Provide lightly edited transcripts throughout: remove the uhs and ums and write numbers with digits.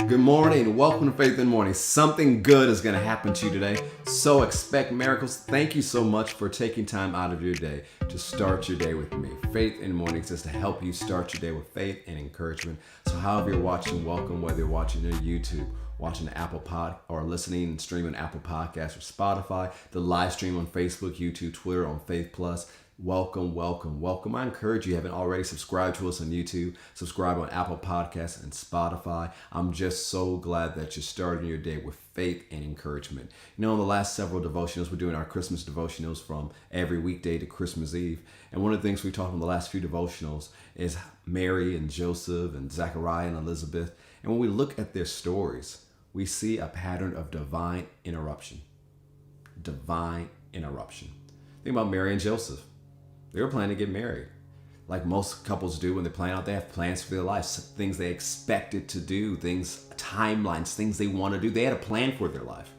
Good morning. Welcome to Faith in the Morning. Something good is going to happen to you today. So expect miracles. Thank you so much for taking time out of your day to start your day with me. Faith in the Morning is to help you start your day with faith and encouragement. So however you're watching, welcome, whether you're watching on YouTube, watching the Apple Pod, or listening and streaming Apple Podcasts or Spotify, the live stream on Facebook, YouTube, Twitter, on Faith Plus. Welcome, welcome, welcome. I encourage you, if you haven't already subscribed to us on YouTube, subscribe on Apple Podcasts and Spotify. I'm just so glad that you're starting your day with faith and encouragement. You know, in the last several devotionals, we're doing our Christmas devotionals from every weekday to Christmas Eve. And one of the things we talked about in the last few devotionals is Mary and Joseph and Zechariah and Elizabeth. And when we look at their stories, we see a pattern of divine interruption. Divine interruption. Think about Mary and Joseph. They were planning to get married. Like most couples do when they plan out, they have plans for their lives, things they expected to do, things, timelines, things they want to do. They had a plan for their life.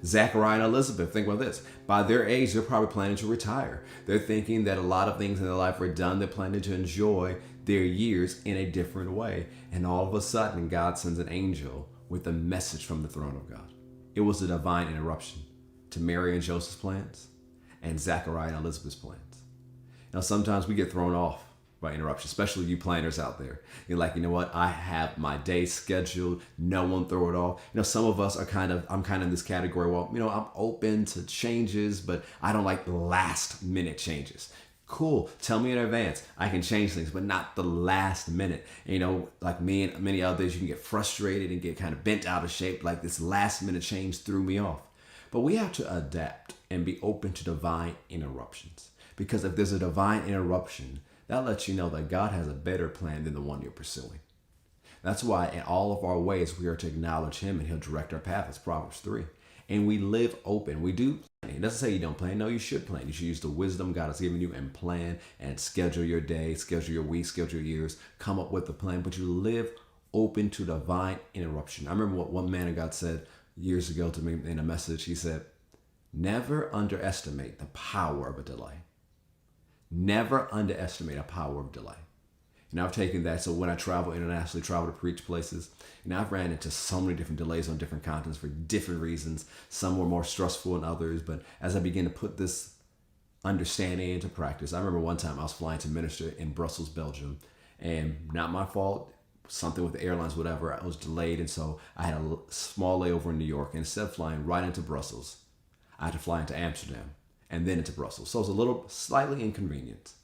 Zechariah and Elizabeth, think about this. By their age, they're probably planning to retire. They're thinking that a lot of things in their life are done. They're planning to enjoy their years in a different way. And all of a sudden, God sends an angel with a message from the throne of God. It was a divine interruption to Mary and Joseph's plans and Zechariah and Elizabeth's plans. Now, sometimes we get thrown off by interruptions, especially you planners out there. You're like, you know what? I have my day scheduled. No one throw it off. You know, some of us are I'm kind of in this category. Well, you know, I'm open to changes, but I don't like last minute changes. Cool. Tell me in advance. I can change things, but not the last minute. And, you know, like me and many others, you can get frustrated and get kind of bent out of shape. Like this last minute change threw me off. But we have to adapt and be open to divine interruptions. Because if there's a divine interruption, that lets you know that God has a better plan than the one you're pursuing. That's why in all of our ways, we are to acknowledge Him and He'll direct our path. That's Proverbs 3. And we live open. We do plan. It doesn't say you don't plan. No, you should plan. You should use the wisdom God has given you and plan and schedule your day, schedule your week, schedule your years, come up with a plan. But you live open to divine interruption. I remember what one man of God said years ago to me in a message. He said, never underestimate the power of a delay. Never underestimate a power of delay. And I've taken that. So when I travel internationally, travel to preach places, and I've ran into so many different delays on different continents for different reasons. Some were more stressful than others. But as I began to put this understanding into practice, I remember one time I was flying to minister in Brussels, Belgium, and not my fault. Something with the airlines, whatever. I was delayed. And so I had a small layover in New York. And instead of flying right into Brussels, I had to fly into Amsterdam and then into Brussels. So it was a little slightly inconvenient.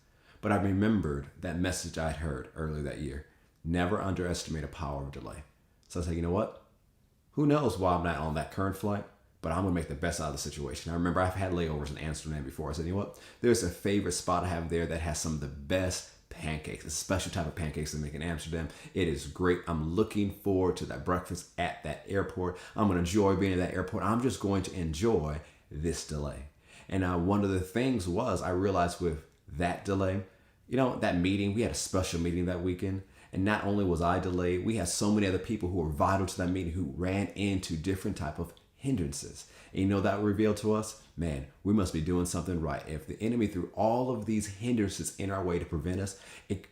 But I remembered that message I had heard earlier that year. Never underestimate a power of delay. So I said, you know what? Who knows why I'm not on that current flight, but I'm going to make the best out of the situation. I remember I've had layovers in Amsterdam before. I said, you know what? There's a favorite spot I have there that has some of the best pancakes, a special type of pancakes they make in Amsterdam. It is great. I'm looking forward to that breakfast at that airport. I'm going to enjoy being at that airport. I'm just going to enjoy this delay. And one of the things was I realized with that delay, you know, that meeting, we had a special meeting that weekend. And not only was I delayed, we had so many other people who were vital to that meeting who ran into different type of hindrances. And you know that revealed to us, man, we must be doing something right. If the enemy threw all of these hindrances in our way to prevent us,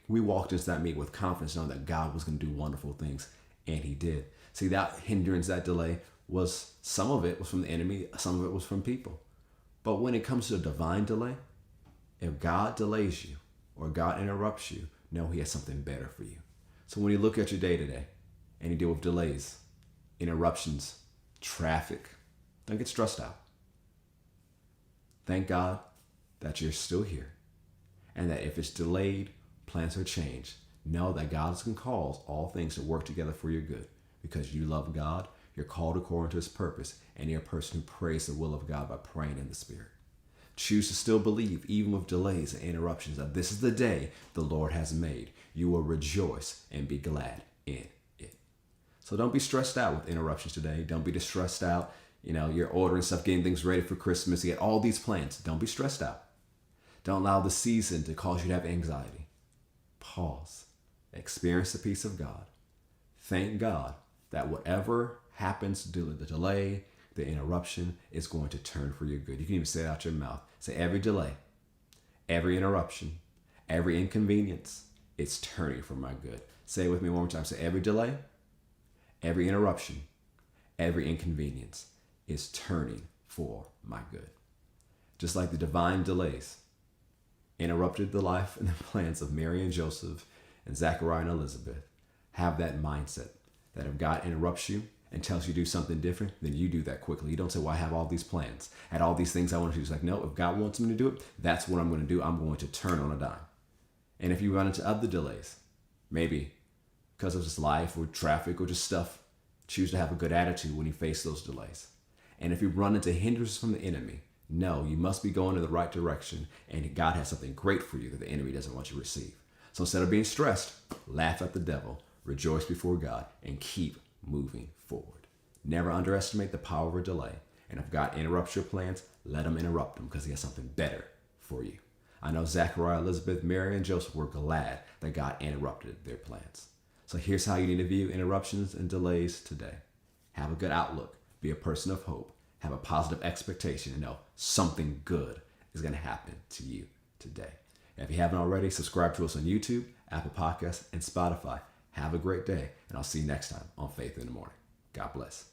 we walked into that meeting with confidence knowing that God was going to do wonderful things. And He did. See, that hindrance, that delay was, some of it was from the enemy, some of it was from people. But when it comes to a divine delay, if God delays you or God interrupts you, know He has something better for you. So when you look at your day today and you deal with delays, interruptions, traffic, don't get stressed out. Thank God that you're still here and that if it's delayed, plans are changed. Know that God can cause all things to work together for your good because you love God. You're called according to His purpose, and you're a person who prays the will of God by praying in the Spirit. Choose to still believe, even with delays and interruptions, that this is the day the Lord has made. You will rejoice and be glad in it. So don't be stressed out with interruptions today. Don't be stressed out. You know, you're ordering stuff, getting things ready for Christmas. You get all these plans. Don't be stressed out. Don't allow the season to cause you to have anxiety. Pause. Experience the peace of God. Thank God that whatever happens to the delay, the interruption is going to turn for your good. You can even say it out your mouth. Say every delay, every interruption, every inconvenience, it's turning for my good. Say it with me one more time. Say every delay, Every interruption, every inconvenience is turning for my good. Just like the divine delays interrupted the life and the plans of Mary and Joseph and Zachariah and Elizabeth, have that mindset that if God interrupts you and tells you to do something different, then you do that quickly. You don't say, well, I have all these plans, I had all these things I want to do. It's like, no, if God wants me to do it, that's what I'm going to do. I'm going to turn on a dime. And if you run into other delays, maybe because of just life or traffic or just stuff, choose to have a good attitude when you face those delays. And if you run into hindrances from the enemy, no, you must be going in the right direction, and God has something great for you that the enemy doesn't want you to receive. So instead of being stressed, laugh at the devil, rejoice before God, and keep moving forward. Never underestimate the power of a delay. And if God interrupts your plans, let him interrupt them, because he has something better for you. I know Zachariah, Elizabeth, Mary, and Joseph were glad that God interrupted their plans. So here's how you need to view interruptions and delays today. Have a good outlook. Be a person of hope. Have a positive expectation and know something good is going to happen to you today. And if you haven't already, subscribe to us on YouTube, Apple Podcasts, and Spotify. Have a great day, and I'll see you next time on Faith in the Morning. God bless.